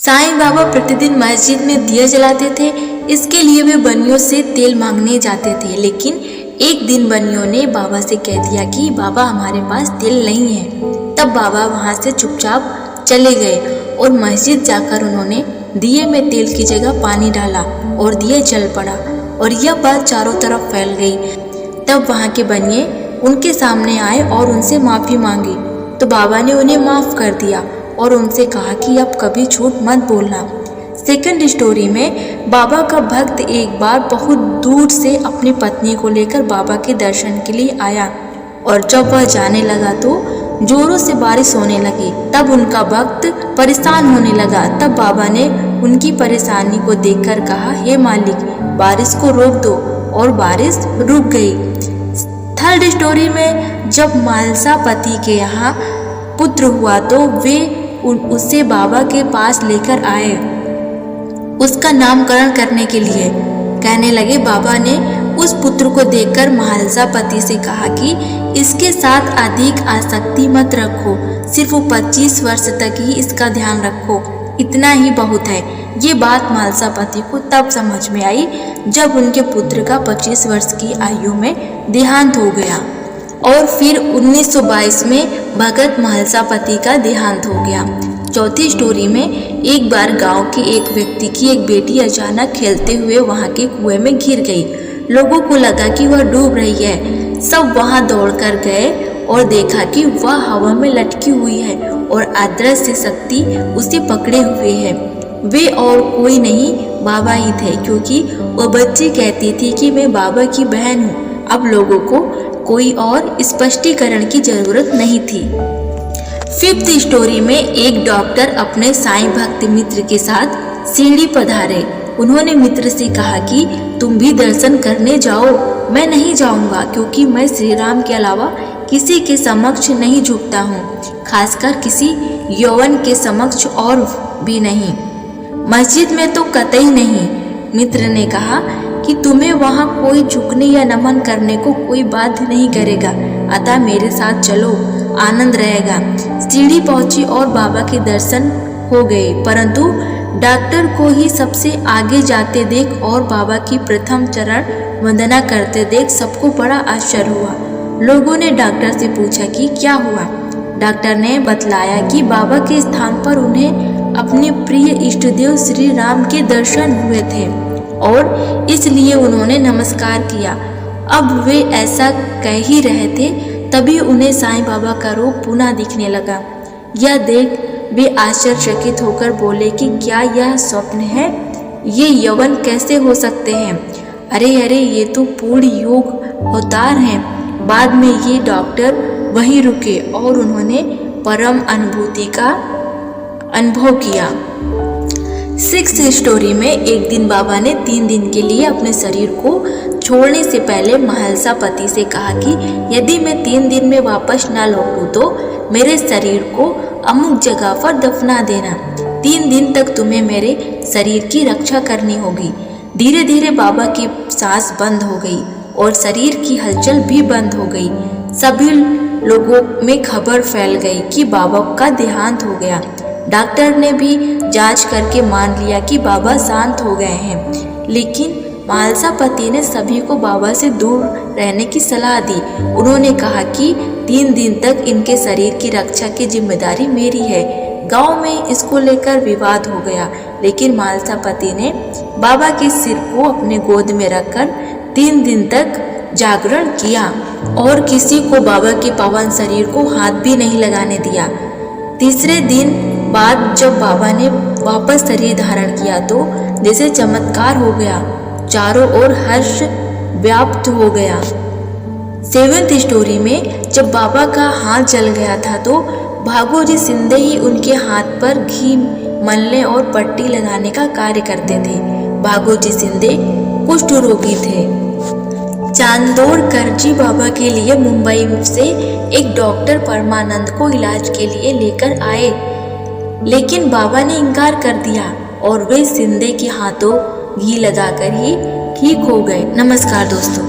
साईं बाबा प्रतिदिन मस्जिद में दिया जलाते थे। इसके लिए वे बनियों से तेल मांगने जाते थे, लेकिन एक दिन बनियों ने बाबा से कह दिया कि बाबा हमारे पास तेल नहीं है। तब बाबा वहां से चुपचाप चले गए और मस्जिद जाकर उन्होंने दिए में तेल की जगह पानी डाला और दिया जल पड़ा और यह बात चारों तरफ फैल गई। तब वहां के बनिए उनके सामने आए और उनसे माफी मांगी, तो बाबा ने उन्हें माफ कर दिया और उनसे कहा कि अब कभी झूठ मत बोलना। सेकंड स्टोरी में बाबा का भक्त एक बार बहुत दूर से अपनी पत्नी को लेकर बाबा के दर्शन के लिए आया और जब वह जाने लगा तो जोरों से बारिश होने लगी। तब उनका भक्त परेशान होने लगा। तब बाबा ने उनकी परेशानी को देखकर कहा, हे मालिक, बारिश को रोक दो, और बारिश रुक गई। थर्ड स्टोरी में जब मालसा पति के यहाँ पुत्र हुआ तो वे उसे बाबा के पास लेकर आए उसका नामकरण करने के लिए। कहने लगे, बाबा ने उस पुत्र को देखकर महालसा पति से कहा कि इसके साथ अधिक आसक्ति मत रखो, सिर्फ 25 वर्ष तक ही इसका ध्यान रखो, इतना ही बहुत है। ये बात महालसा पति को तब समझ में आई जब उनके पुत्र का 25 वर्ष की आयु में देहांत हो गया और फिर 1922 में भगत महालसा पति का देहांत हो गया। चौथी स्टोरी में एक बार गांव के एक व्यक्ति की एक बेटी अचानक खेलते हुए वहां के कुएं में गिर गई। लोगों को लगा कि वह डूब रही है। सब वहां दौड़कर गए और देखा कि वह हवा में लटकी हुई है और अदृश्य शक्ति उसे पकड़े हुए है। वे और कोई नहीं, बाबा ही थे, क्योंकि वह बच्ची कहती थी कि मैं बाबा की बहन हूँ। अब लोगों को कोई और स्पष्टीकरण की जरूरत नहीं थी। फिफ्थ स्टोरी में एक डॉक्टर अपने साईं भक्त मित्र के साथ शिरडी पधारे। उन्होंने मित्र से कहा कि तुम भी दर्शन करने जाओ। मैं नहीं जाऊंगा, क्योंकि मैं श्री राम के अलावा किसी के समक्ष नहीं झुकता हूँ, खासकर किसी यौवन के समक्ष और भी नहीं, मस्जिद में तो कतई नहीं। मित्र ने कहा कि तुम्हें वहाँ कोई झुकने या नमन करने को कोई बाध्य नहीं करेगा, अतः मेरे साथ चलो, आनंद रहेगा। सीढ़ी पहुंची और बाबा के दर्शन हो गए, परंतु डॉक्टर को ही सबसे आगे जाते देख और बाबा की प्रथम चरण वंदना करते देख सबको बड़ा आश्चर्य हुआ। लोगों ने डॉक्टर से पूछा कि क्या हुआ। डॉक्टर ने बतलाया कि बाबा के स्थान पर उन्हें अपने प्रिय इष्टदेव श्री राम के दर्शन हुए थे और इसलिए उन्होंने नमस्कार किया। अब वे ऐसा कह ही रहे थे, तभी उन्हें साईं बाबा का रूप पुनः दिखने लगा। यह देख वे आश्चर्यचकित होकर बोले कि क्या यह स्वप्न है? ये यौवन कैसे हो सकते हैं? अरे अरे, ये तो पूर्ण योग अवतार हैं। बाद में ये डॉक्टर वहीं रुके और उन्होंने परम अनुभूति का अनुभव किया। सिक्स्थ स्टोरी में एक दिन बाबा ने 3 दिन के लिए अपने शरीर को छोड़ने से पहले महालसा पति से कहा कि यदि मैं 3 दिन में वापस न लौटूं तो मेरे शरीर को अमुक जगह पर दफना देना। 3 दिन तक तुम्हें मेरे शरीर की रक्षा करनी होगी। धीरे धीरे बाबा की सांस बंद हो गई और शरीर की हलचल भी बंद हो गई। सभी लोगों में खबर फैल गई कि बाबा का देहांत हो गया। डॉक्टर ने भी जांच करके मान लिया कि बाबा शांत हो गए हैं, लेकिन महालसा पति ने सभी को बाबा से दूर रहने की सलाह दी। उन्होंने कहा कि 3 दिन तक इनके शरीर की रक्षा की जिम्मेदारी मेरी है। गांव में इसको लेकर विवाद हो गया, लेकिन महालसा पति ने बाबा के सिर को अपने गोद में रखकर 3 दिन तक जागरण किया और किसी को बाबा के पावन शरीर को हाथ भी नहीं लगाने दिया। तीसरे दिन बाद जब बाबा ने वापस शरीर धारण किया तो जैसे चमत्कार हो गया, चारों ओर हर्ष व्याप्त हो गया। 7th स्टोरी में जब बाबा का हाथ जल गया था तो भागोजी सिंधे ही उनके हाथ पर घी मलने और पट्टी लगाने का कार्य करते थे। भागोजी सिंधे कुष्ठ रोगी थे। चांदोर करजी बाबा के लिए मुंबई से एक डॉक्टर परमानंद को इलाज के लिए लेकर आए, लेकिन बाबा ने इनकार कर दिया और वे सिंधे के हाथों घी लगाकर ही ठीक हो गए। नमस्कार दोस्तों।